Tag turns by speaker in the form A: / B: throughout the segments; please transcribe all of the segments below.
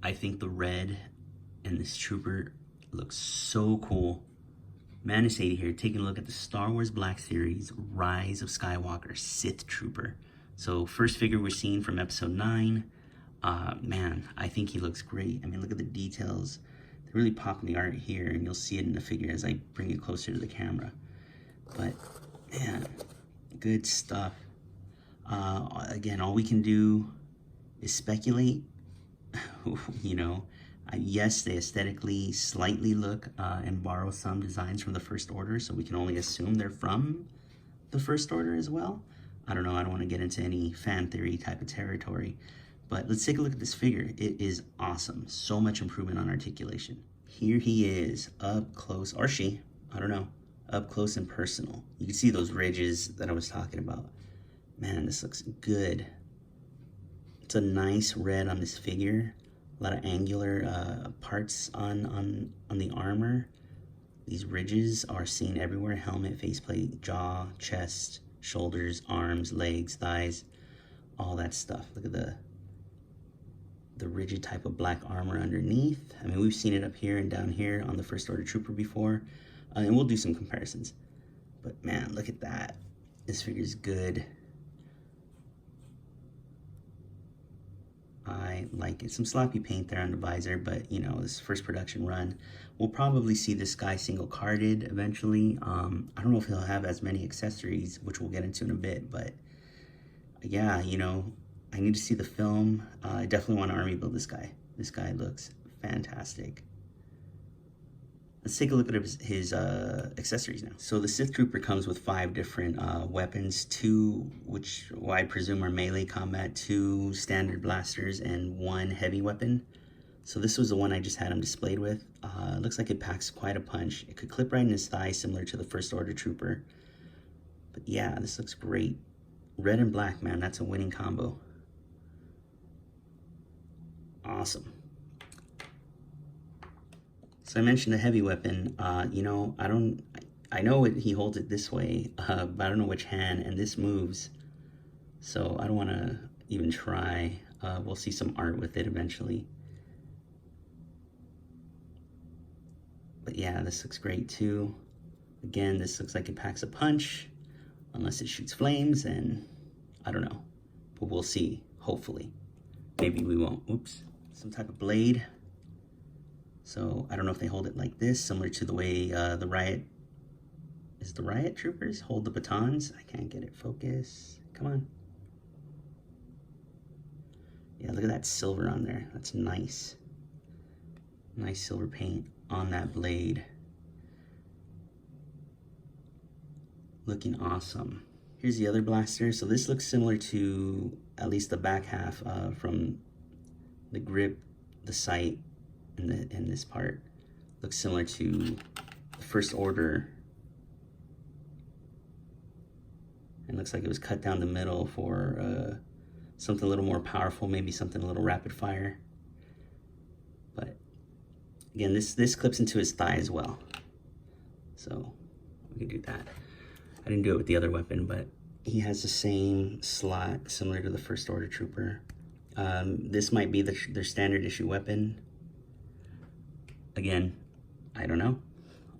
A: I think the red and this trooper looks so cool. Manus 80 here, taking a look at the Star Wars Black Series Rise of Skywalker Sith Trooper. So first figure we're seeing from episode 9. Man, I think he looks great. I mean, look at the details. They really pop in the art here, and you'll see it in the figure as I bring it closer to the camera. But man, good stuff. Again, all we can do is speculate. You know, yes, they aesthetically slightly look and borrow some designs from the First Order, so we can only assume they're from the First Order as well. I don't know, I don't want to get into any fan theory type of territory, but let's take a look at this figure. It is awesome. So much improvement on articulation. Here he is, up close, or she, I don't know, up close and personal. You can see those ridges that I was talking about. Man, this looks good. It's a nice red on this figure. A lot of angular parts on the armor. These ridges are seen everywhere. Helmet, faceplate, jaw, chest, shoulders, arms, legs, thighs, all that stuff. Look at the rigid type of black armor underneath. I mean, we've seen it up here and down here on the First Order Trooper before, and we'll do some comparisons. But man, look at that. This figure's good. I like it. Some sloppy paint there on the visor, but you know, this first production run. We'll probably see this guy single carded eventually. I don't know if he'll have as many accessories, which we'll get into in a bit, but yeah, you know, I need to see the film. I definitely want to army build this guy. This guy looks fantastic. Let's take a look at his accessories now. So the Sith Trooper comes with 5 different weapons, 2 which I presume are melee combat, 2 standard blasters, and 1 heavy weapon. So this was the one I just had him displayed with. Looks like it packs quite a punch. It could clip right in his thigh, similar to the First Order Trooper. But yeah, this looks great. Red and black, man, that's a winning combo. Awesome. So I mentioned the heavy weapon. You know, I know he holds it this way, but I don't know which hand, and this moves. So I don't want to even try. We'll see some art with it eventually. But yeah, this looks great too. Again, this looks like it packs a punch, unless it shoots flames, and I don't know. But we'll see, hopefully. Maybe we won't. Oops. Some type of blade. So I don't know if they hold it like this, similar to the way the riot troopers hold the batons. I can't get it focus. Come on. Yeah, look at that silver on there. That's nice. Nice silver paint on that blade. Looking awesome. Here's the other blaster. So this looks similar to at least the back half from the grip, the sight, and this part. Looks similar to the First Order. And looks like it was cut down the middle for something a little more powerful, maybe something a little rapid fire. But again, this clips into his thigh as well. So we can do that. I didn't do it with the other weapon, but he has the same slot, similar to the First Order Trooper. This might be their standard issue weapon. Again, I don't know.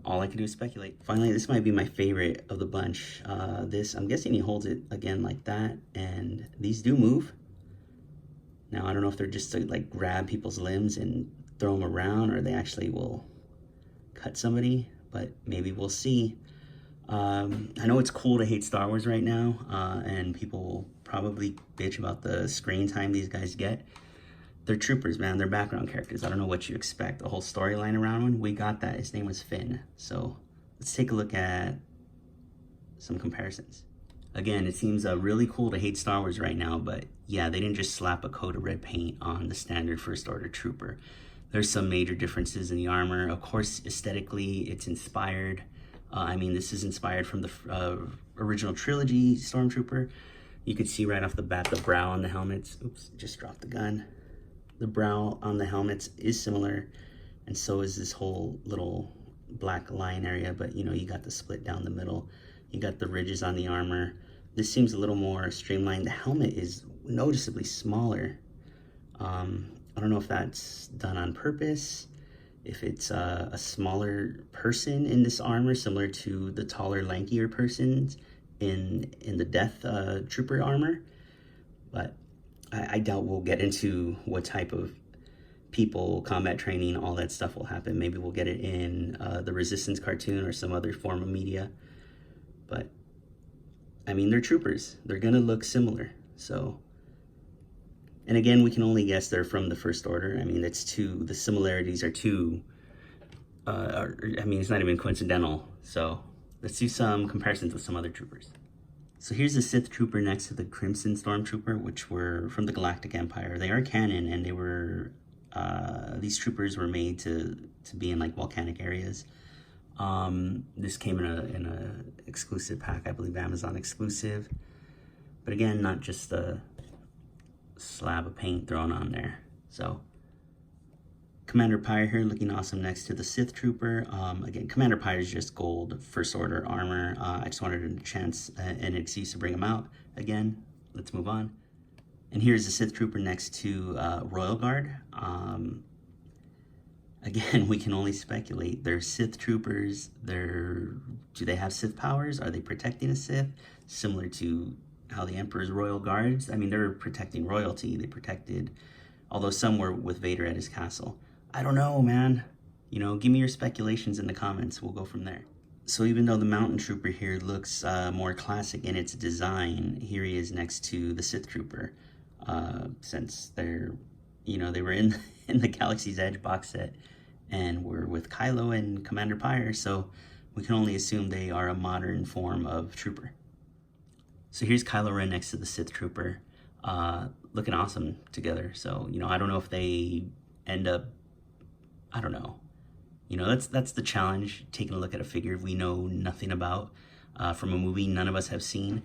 A: All I can do is speculate. Finally, this might be my favorite of the bunch. This, I'm guessing he holds it again like that, and these do move. Now, I don't know if they're just to like grab people's limbs and throw them around, or they actually will cut somebody, but maybe we'll see. I know it's cool to hate Star Wars right now, and people will probably bitch about the screen time these guys get. They're troopers, man. They're background characters. I don't know what you expect. A whole storyline around one. We got that. His name was Finn. So let's take a look at some comparisons. Again, it seems really cool to hate Star Wars right now, but yeah, they didn't just slap a coat of red paint on the standard First Order Trooper. There's some major differences in the armor. Of course, aesthetically, it's inspired. I mean, this is inspired from the original trilogy Stormtrooper. You could see right off the bat the brow on the helmets. Oops, just dropped the gun. The brow on the helmets is similar, and so is this whole little black line area, but you know, you got the split down the middle. You got the ridges on the armor. This seems a little more streamlined. The helmet is noticeably smaller. I don't know if that's done on purpose, if it's a smaller person in this armor, similar to the taller, lankier persons in the Death Trooper armor. But I doubt we'll get into what type of people, combat training, all that stuff will happen. Maybe we'll get it in the Resistance cartoon or some other form of media. But, I mean, they're troopers. They're going to look similar. So, and again, we can only guess they're from the First Order. I mean, the similarities are too, I mean, it's not even coincidental. So, let's do some comparisons with some other troopers. So here's the Sith Trooper next to the Crimson Stormtrooper, which were from the Galactic Empire. They are canon, and they were, these troopers were made to be in like volcanic areas. This came in a exclusive pack, I believe Amazon exclusive. But again, not just a slab of paint thrown on there. So Commander Pyre here looking awesome next to the Sith Trooper. Again, Commander Pyre is just gold First Order armor. I just wanted a chance and an excuse to bring him out. Again, let's move on. And here's the Sith Trooper next to Royal Guard. Again, we can only speculate. They're Sith Troopers. Do they have Sith powers? Are they protecting a Sith? Similar to how the Emperor's Royal Guards. I mean, they're protecting royalty. They protected, although some were with Vader at his castle. I don't know, man. You know, give me your speculations in the comments. We'll go from there. So even though the Mountain Trooper here looks more classic in its design, here he is next to the Sith Trooper. Since they're, you know, they were in the Galaxy's Edge box set and were with Kylo and Commander Pyre, so we can only assume they are a modern form of Trooper. So here's Kylo Ren next to the Sith Trooper, looking awesome together. So, you know, I don't know if they end up, I don't know. You know, that's the challenge, taking a look at a figure we know nothing about, from a movie none of us have seen.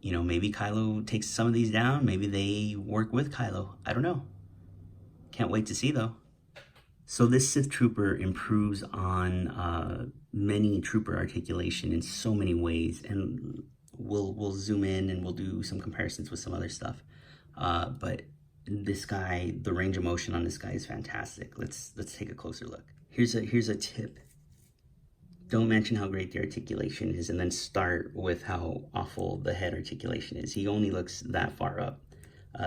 A: You know, maybe Kylo takes some of these down. Maybe they work with Kylo. I don't know. Can't wait to see, though. So this Sith Trooper improves on many Trooper articulation in so many ways. And we'll zoom in and we'll do some comparisons with some other stuff. But this guy, the range of motion on this guy is fantastic. Let's take a closer look. Here's a tip. Don't mention how great the articulation is and then start with how awful the head articulation is. He only looks that far up.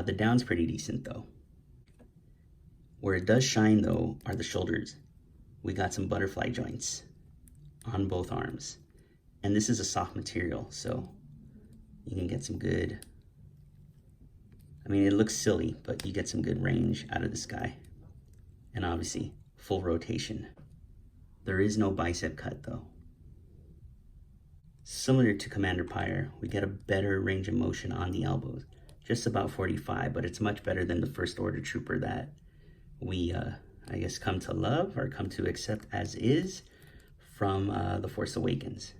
A: The down's pretty decent though. Where it does shine though are the shoulders. We got some butterfly joints on both arms. And this is a soft material, so you can get some good, I mean, it looks silly, but you get some good range out of this guy. And obviously, full rotation. There is no bicep cut though. Similar to Commander Pyre, we get a better range of motion on the elbows. Just about 45, but it's much better than the First Order Trooper that we, I guess, come to love or come to accept as is from The Force Awakens.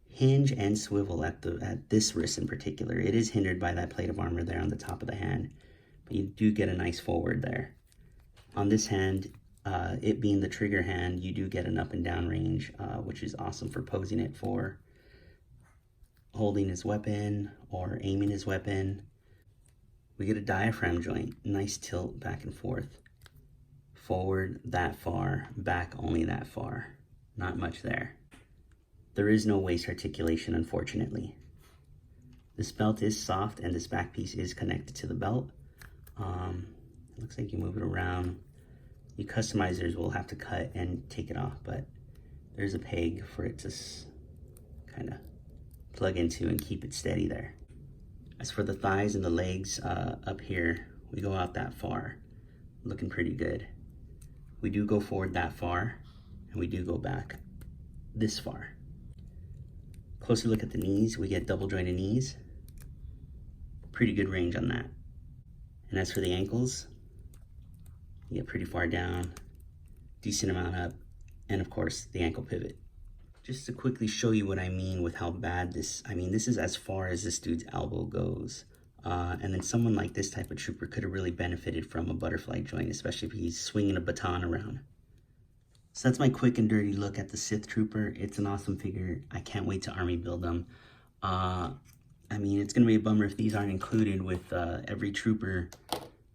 A: Hinge and swivel at this wrist in particular. It is hindered by that plate of armor there on the top of the hand, but you do get a nice forward there. On this hand, it being the trigger hand, you do get an up and down range, which is awesome for posing it for holding his weapon or aiming his weapon. We get a diaphragm joint, nice tilt back and forth. Forward that far, back only that far. Not much there. There is no waist articulation, unfortunately. This belt is soft and this back piece is connected to the belt. It looks like you move it around. You customizers will have to cut and take it off, but there's a peg for it to kind of plug into and keep it steady there. As for the thighs and the legs up here, we go out that far, looking pretty good. We do go forward that far, and we do go back this far. Closer look at the knees, we get double jointed knees. Pretty good range on that. And as for the ankles, you get pretty far down, decent amount up, and of course the ankle pivot. Just to quickly show you what I mean with how bad this is as far as this dude's elbow goes. And then someone like this type of trooper could have really benefited from a butterfly joint, especially if he's swinging a baton around. So that's my quick and dirty look at the Sith Trooper. It's an awesome figure. I can't wait to army build them. I mean, it's going to be a bummer if these aren't included with every trooper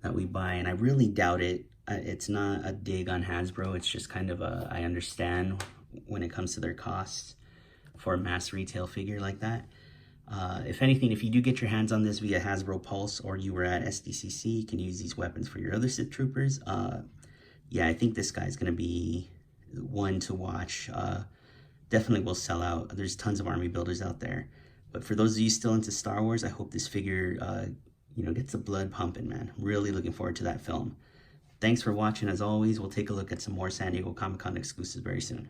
A: that we buy, and I really doubt it. It's not a dig on Hasbro. It's just kind of a, I understand when it comes to their costs for a mass retail figure like that. If anything, if you do get your hands on this via Hasbro Pulse or you were at SDCC, you can use these weapons for your other Sith Troopers. Yeah, I think this guy's going to be one to watch. Definitely will sell out. There's tons of army builders out there. But for those of you still into Star Wars, I hope this figure, gets the blood pumping, man. Really looking forward to that film. Thanks for watching. As always, we'll take a look at some more San Diego Comic-Con exclusives very soon.